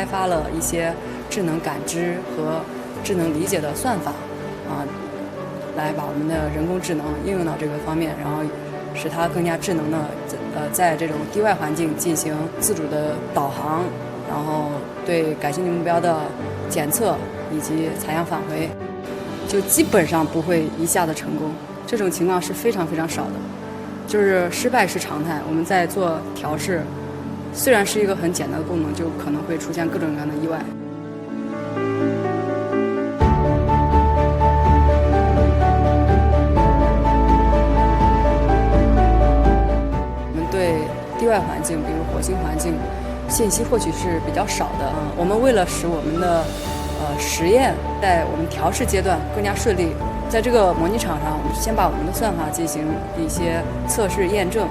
开发了一些智能感知和智能理解的算法，来把我们的人工智能应用到这个方面，然后使它更加智能的在这种低外环境进行自主的导航，然后对感兴趣目标的检测以及采样返回，就基本上不会一下子成功。这种情况是非常非常少的，就是失败是常态。我们在做调试，虽然是一个很简单的功能，就可能会出现各种各样的意外。地外环境，比如火星环境，信息获取是比较少的。我们为了使我们的实验在我们调试阶段更加顺利，在这个模拟场上，我们先把我们的算法进行一些测试验证。